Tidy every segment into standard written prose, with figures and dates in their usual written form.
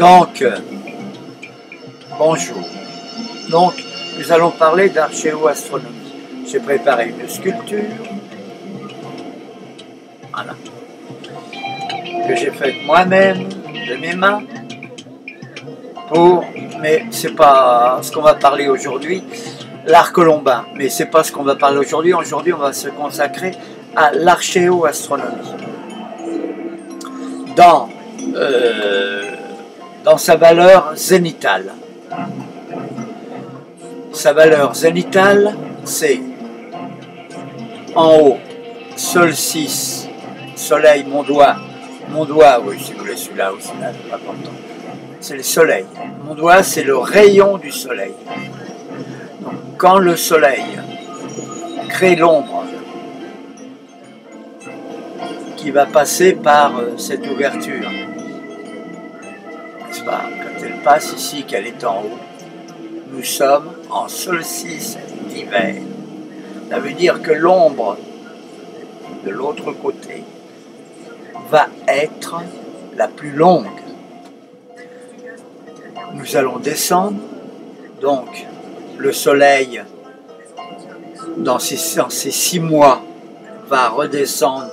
Donc, bonjour. Donc, nous allons parler d'archéo-astronomie. J'ai préparé une sculpture, voilà, que j'ai faite moi-même, de mes mains, mais c'est pas ce qu'on va parler aujourd'hui, l'art colombin, mais c'est pas ce qu'on va parler aujourd'hui. Aujourd'hui, on va se consacrer à l'archéo-astronomie. Dans sa valeur zénitale. Sa valeur zénitale, c'est en haut, solstice, soleil, mon doigt, oui, si vous voulez celui-là ou celui-là, c'est pas important. C'est le soleil. Mon doigt, c'est le rayon du soleil. Donc, quand le soleil crée l'ombre qui va passer par cette ouverture, n'est-ce pas? Quand elle passe ici, qu'elle est en haut, nous sommes en solstice d'hiver. Ça veut dire que l'ombre de l'autre côté va être la plus longue. Nous allons descendre, donc le soleil dans ces 6 mois va redescendre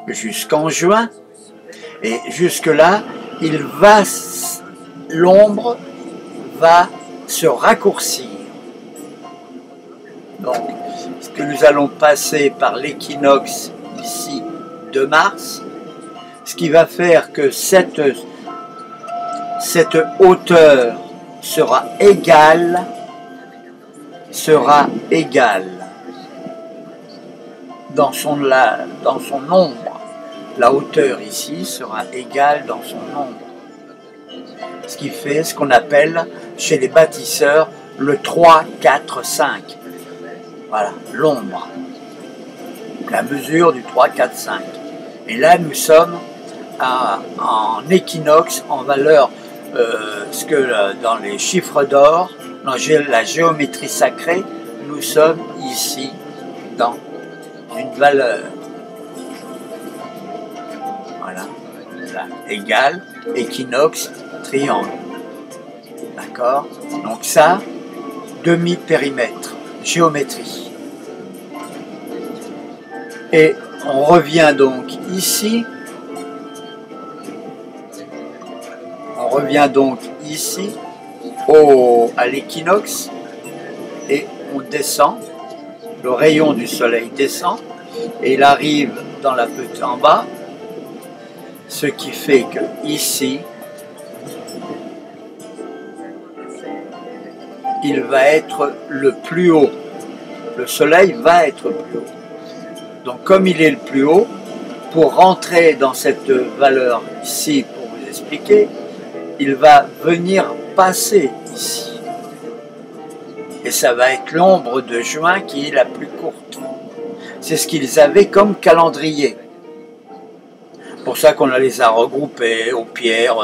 jusqu'en juin, et jusque là l'ombre va se raccourcir. Donc, ce que nous allons passer par l'équinoxe ici de mars, ce qui va faire que cette hauteur sera égale dans son ombre. La hauteur ici sera égale dans son ombre. Ce qui fait ce qu'on appelle chez les bâtisseurs le 3, 4, 5. Voilà, l'ombre. La mesure du 3, 4, 5. Et là, nous sommes en équinoxe, en valeur, ce que dans les chiffres d'or, dans la géométrie sacrée, nous sommes ici dans une valeur. Voilà, là, égale, équinoxe, triangle. D'accord? Donc ça, demi-périmètre, géométrie. Et on revient donc ici. À l'équinoxe, et on descend, le rayon du soleil descend, et il arrive dans la petite en bas, ce qui fait que ici, il va être le plus haut. Le soleil va être plus haut. Donc comme il est le plus haut, pour rentrer dans cette valeur ici, pour vous expliquer, il va venir passer ici. Et ça va être l'ombre de juin qui est la plus courte. C'est ce qu'ils avaient comme calendrier. Pour ça qu'on les a regroupés aux pierres,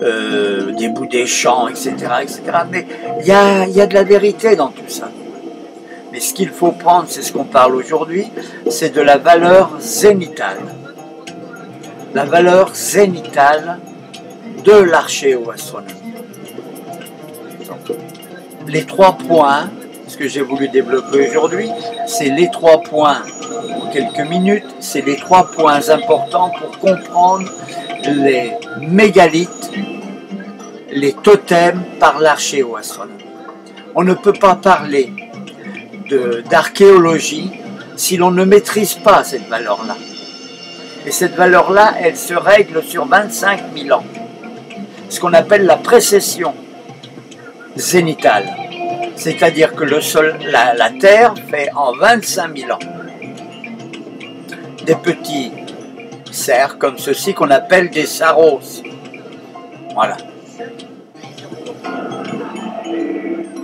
des bouts des champs, etc. etc. Mais il y a de la vérité dans tout ça. Mais ce qu'il faut prendre, c'est ce qu'on parle aujourd'hui, c'est de la valeur zénitale. La valeur zénitale de l'archéo-astronomie. Les 3 points, ce que j'ai voulu développer aujourd'hui, c'est les 3 points, en quelques minutes, c'est les 3 points importants pour comprendre les mégalithes, les totems par l'archéo-astronomie. On ne peut pas parler d'archéologie si l'on ne maîtrise pas cette valeur-là. Et cette valeur-là, elle se règle sur 25 000 ans. Ce qu'on appelle la précession zénitale. C'est-à-dire que la Terre fait en 25 000 ans des petits cerfs comme ceci qu'on appelle des saros. Voilà.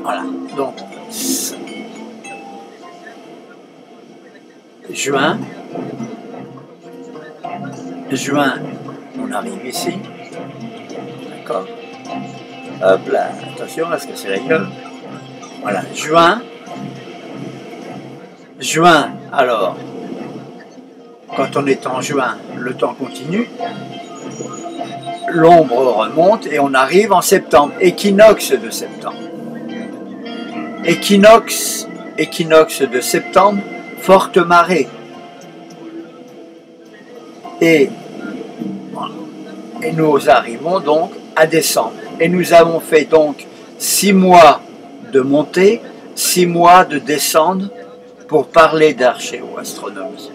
Voilà. Donc, juin, on arrive ici. D'accord? Hop là, attention parce que c'est la gueule. Voilà, juin, alors, quand on est en juin, le temps continue. l'ombre remonte et on arrive en septembre, équinoxe de septembre. Équinoxe de septembre, forte marée. Et nous arrivons donc à décembre. Et nous avons fait donc 6 mois de montée, 6 mois de descendre pour parler d'archéo-astronomie.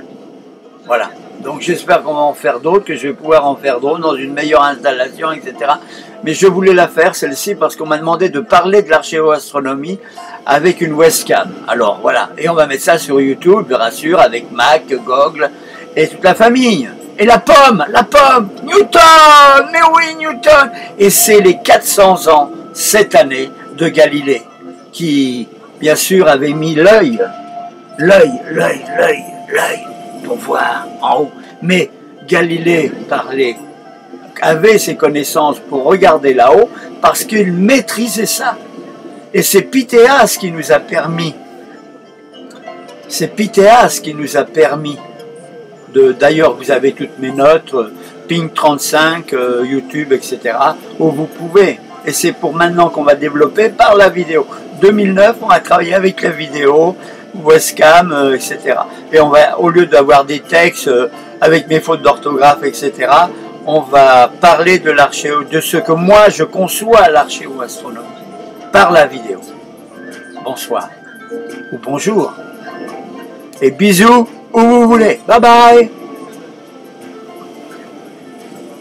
Voilà. Donc j'espère qu'on va en faire d'autres, que je vais pouvoir en faire d'autres dans une meilleure installation, etc. Mais je voulais la faire, celle-ci, parce qu'on m'a demandé de parler de l'archéo-astronomie avec une webcam. Alors voilà. Et on va mettre ça sur YouTube, je rassure, avec Mac, Google et toute la famille. Et la pomme, Newton, mais oui, Newton. Et c'est les 400 ans, cette année, de Galilée, qui, bien sûr, avait mis l'œil, pour voir en haut. Mais Galilée avait ses connaissances pour regarder là-haut, parce qu'il maîtrisait ça. Et c'est Pythéas qui nous a permis, d'ailleurs, vous avez toutes mes notes, Ping 35, YouTube, etc., où vous pouvez. Et c'est pour maintenant qu'on va développer par la vidéo. 2009, on a travaillé avec la vidéo, webcam, etc. Et on va, au lieu d'avoir des textes avec mes fautes d'orthographe, etc., on va parler de l'archéo, de ce que moi je conçois l'archéo-astronomie, par la vidéo. Bonsoir, ou bonjour, et bisous où vous voulez. Bye bye.